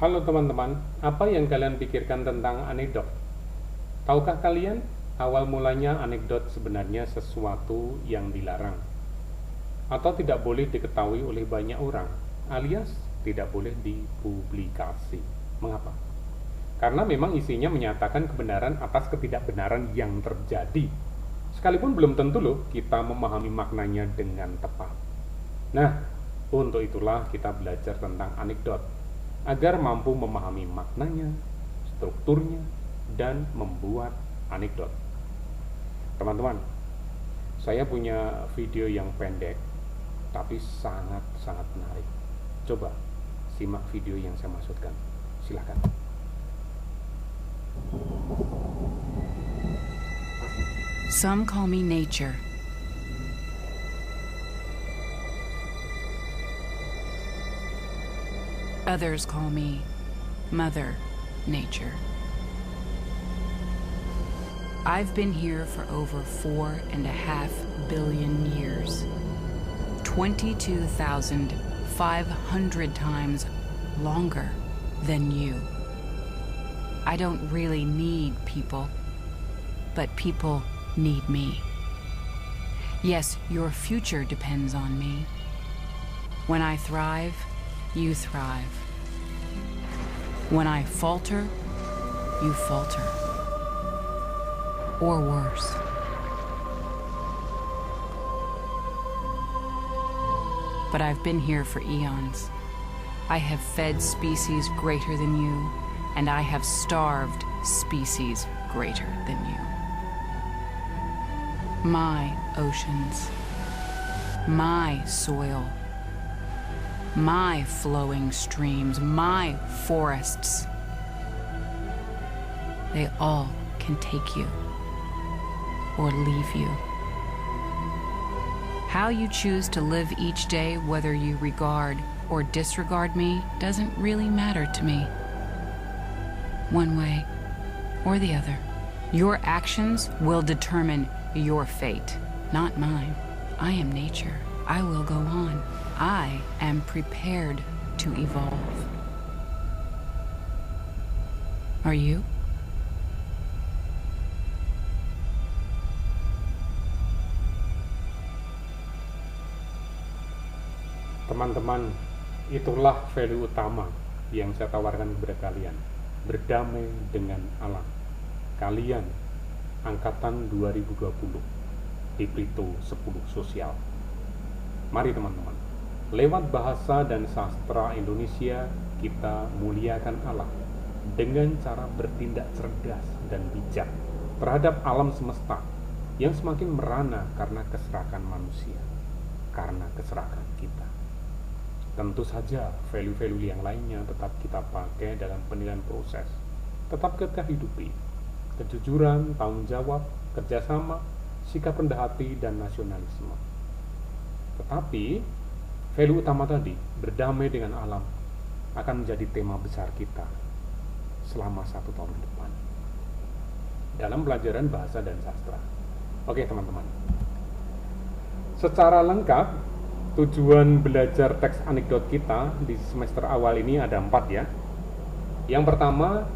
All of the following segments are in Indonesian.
Halo teman-teman, apa yang kalian pikirkan tentang anekdot? Tahukah kalian, awal mulanya anekdot sebenarnya sesuatu yang dilarang atau tidak boleh diketahui oleh banyak orang, alias tidak boleh dipublikasi. Mengapa? Karena memang isinya menyatakan kebenaran atas ketidakbenaran yang terjadi. Sekalipun belum tentu loh kita memahami maknanya dengan tepat. Nah, untuk itulah kita belajar tentang anekdot agar mampu memahami maknanya, strukturnya, dan membuat anekdot. Teman-teman, saya punya video yang pendek tapi sangat-sangat menarik. Coba simak video yang saya maksudkan. Silahkan. Some call me nature. Others call me Mother Nature. I've been here for over 4.5 billion years. 22,500 times longer than you. I don't really need people, but people need me. Yes, your future depends on me. When I thrive, you thrive. When I falter, you falter. Or worse. But I've been here for eons. I have fed species greater than you, and I have starved species greater than you. My oceans, my soil, my flowing streams, my forests, they all can take you or leave you. How you choose to live each day, whether you regard or disregard me, doesn't really matter to me. One way or the other. Your actions will determine your fate, not mine. I am nature. I will go on. I am prepared to evolve. Are you? Teman-teman, itulah value utama yang saya tawarkan kepada kalian. Berdamai dengan alam. Kalian, angkatan 2020, di Plito 10 Sosial. Mari teman-teman, lewat bahasa dan sastra Indonesia, kita muliakan alam dengan cara bertindak cerdas dan bijak terhadap alam semesta yang semakin merana karena keserakan manusia, karena keserakan kita. Tentu saja value-value yang lainnya tetap kita pakai dalam penilaian proses. Tetap kita hidupi. Kejujuran, tanggung jawab, kerjasama, sikap rendah hati, dan nasionalisme. Tetapi, value utama tadi, berdamai dengan alam, akan menjadi tema besar kita selama 1 tahun ke depan dalam pelajaran bahasa dan sastra. Oke teman-teman, secara lengkap tujuan belajar teks anekdot kita di semester awal ini ada 4 ya. Yang pertama,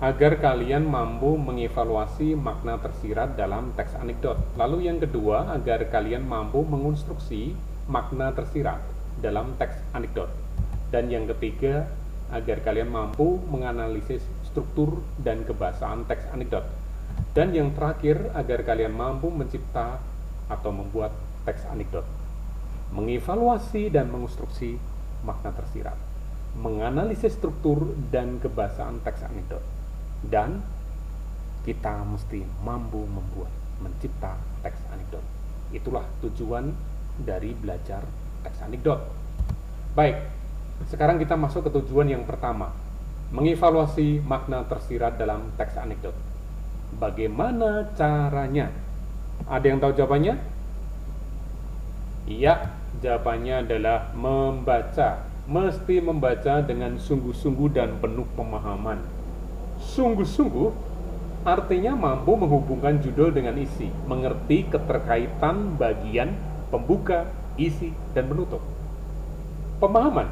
agar kalian mampu mengevaluasi makna tersirat dalam teks anekdot. Lalu yang kedua, agar kalian mampu mengonstruksi makna tersirat dalam teks anekdot. Dan yang ketiga, agar kalian mampu menganalisis struktur dan kebahasaan teks anekdot. Dan yang terakhir, agar kalian mampu mencipta atau membuat teks anekdot. Mengevaluasi dan mengonstruksi makna tersirat, menganalisis struktur dan kebahasaan teks anekdot, dan kita mesti mampu membuat, mencipta teks anekdot. Itulah tujuan dari belajar teks anekdot. Baik, sekarang kita masuk ke tujuan yang pertama, mengevaluasi makna tersirat dalam teks anekdot. Bagaimana caranya? Ada yang tahu jawabannya? Iya, jawabannya adalah membaca. Mesti membaca dengan sungguh-sungguh dan penuh pemahaman. Sungguh-sungguh artinya mampu menghubungkan judul dengan isi, mengerti keterkaitan bagian pembuka, isi, dan penutup. Pemahaman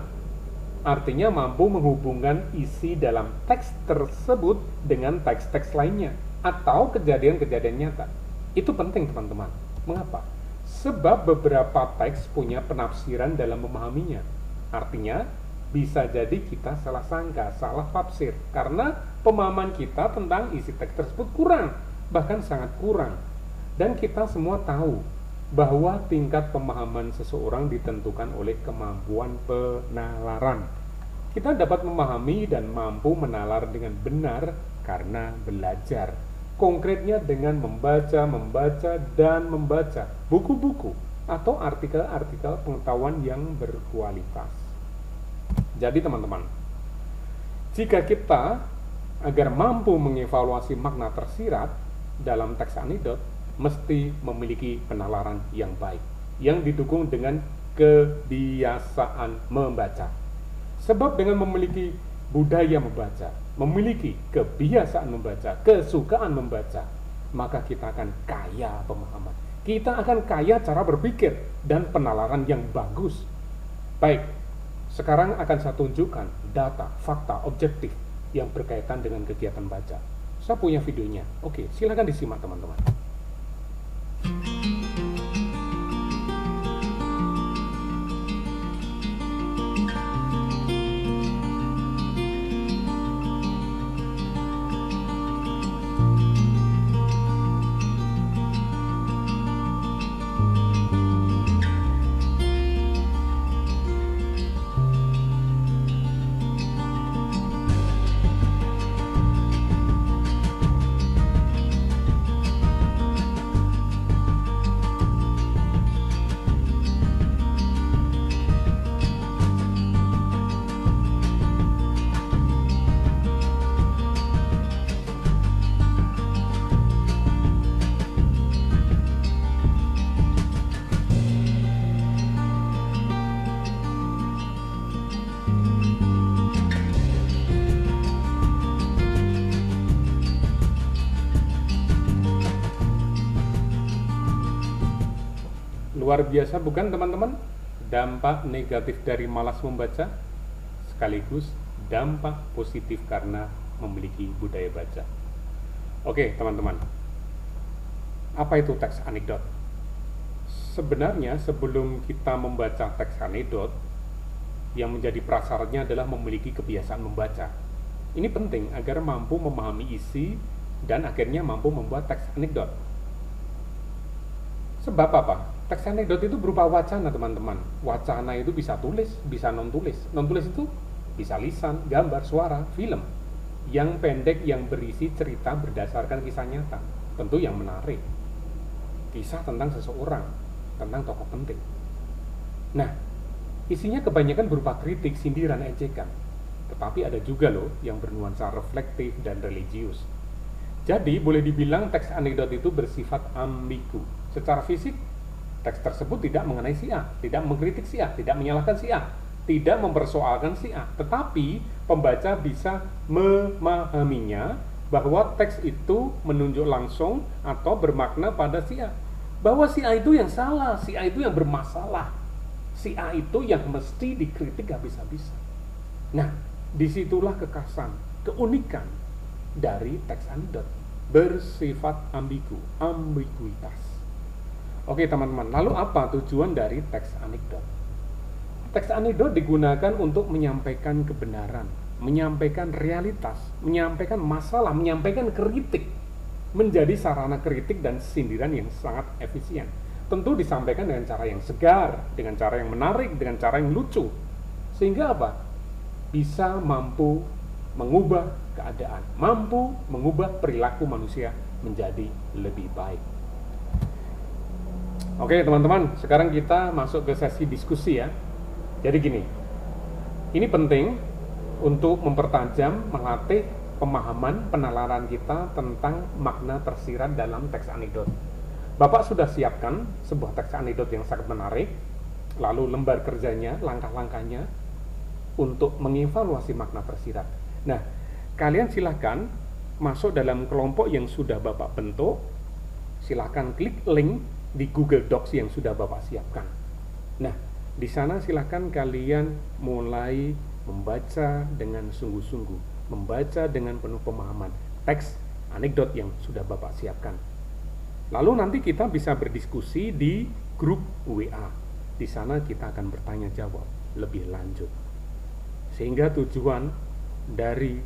artinya mampu menghubungkan isi dalam teks tersebut dengan teks-teks lainnya atau kejadian-kejadian nyata. Itu penting teman-teman. Mengapa? Sebab beberapa teks punya penafsiran dalam memahaminya. Artinya, bisa jadi kita salah sangka, salah tafsir karena pemahaman kita tentang isi teks tersebut kurang, bahkan sangat kurang. Dan kita semua tahu bahwa tingkat pemahaman seseorang ditentukan oleh kemampuan penalaran. Kita dapat memahami dan mampu menalar dengan benar karena belajar. Konkretnya dengan membaca dan membaca buku-buku atau artikel-artikel pengetahuan yang berkualitas. Jadi teman-teman, jika kita agar mampu mengevaluasi makna tersirat dalam teks anekdot, mesti memiliki penalaran yang baik, yang didukung dengan kebiasaan membaca. Sebab dengan memiliki budaya membaca, memiliki kebiasaan membaca, kesukaan membaca, maka kita akan kaya pemahaman. Kita akan kaya cara berpikir dan penalaran yang bagus. Baik, sekarang akan saya tunjukkan data, fakta, objektif yang berkaitan dengan kegiatan baca. Saya punya videonya. Oke, silakan disimak teman-teman. Luar biasa bukan teman-teman? Dampak negatif dari malas membaca sekaligus dampak positif karena memiliki budaya baca. Oke teman-teman, apa itu teks anekdot? Sebenarnya sebelum kita membaca teks anekdot, yang menjadi prasyaratnya adalah memiliki kebiasaan membaca. Ini penting agar mampu memahami isi dan akhirnya mampu membuat teks anekdot. Sebab apa? Teks anekdot itu berupa wacana teman-teman. Wacana itu bisa tulis, bisa non-tulis. Non-tulis itu bisa lisan, gambar, suara, film. Yang pendek yang berisi cerita berdasarkan kisah nyata. Tentu yang menarik. Kisah tentang seseorang, tentang tokoh penting. Nah, isinya kebanyakan berupa kritik, sindiran, ejekan. Tetapi ada juga loh yang bernuansa reflektif dan religius. Jadi boleh dibilang teks anekdot itu bersifat ambigu. Secara fisik, teks tersebut tidak mengenai si A, tidak mengkritik si A, tidak menyalahkan si A, tidak mempersoalkan si A. Tetapi pembaca bisa memahaminya bahwa teks itu menunjuk langsung atau bermakna pada si A. Bahwa si A itu yang salah, si A itu yang bermasalah, si A itu yang mesti dikritik habis-habisan. Nah, disitulah kekhasan, keunikan dari teks anekdot, bersifat ambigu, ambiguitas. Oke teman-teman, lalu apa tujuan dari teks anekdot? Teks anekdot digunakan untuk menyampaikan kebenaran, menyampaikan realitas, menyampaikan masalah, menyampaikan kritik, menjadi sarana kritik dan sindiran yang sangat efisien. Tentu disampaikan dengan cara yang segar, dengan cara yang menarik, dengan cara yang lucu. Sehingga apa? Bisa mampu mengubah keadaan, mampu mengubah perilaku manusia menjadi lebih baik. Oke teman-teman, sekarang kita masuk ke sesi diskusi ya. Jadi gini, ini penting untuk mempertajam, melatih pemahaman, penalaran kita tentang makna tersirat dalam teks anekdot. Bapak sudah siapkan sebuah teks anekdot yang sangat menarik, lalu lembar kerjanya, langkah-langkahnya untuk mengevaluasi makna tersirat. Nah, kalian silahkan masuk dalam kelompok yang sudah Bapak bentuk, silahkan klik link di Google Docs yang sudah Bapak siapkan. Nah, di sana silahkan kalian mulai membaca dengan sungguh-sungguh, membaca dengan penuh pemahaman teks anekdot yang sudah Bapak siapkan. Lalu nanti kita bisa berdiskusi di grup WA. Di sana kita akan bertanya jawab lebih lanjut. Sehingga tujuan dari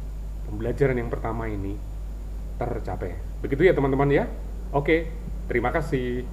pembelajaran yang pertama ini tercapai. Begitu ya teman-teman ya. Oke, terima kasih.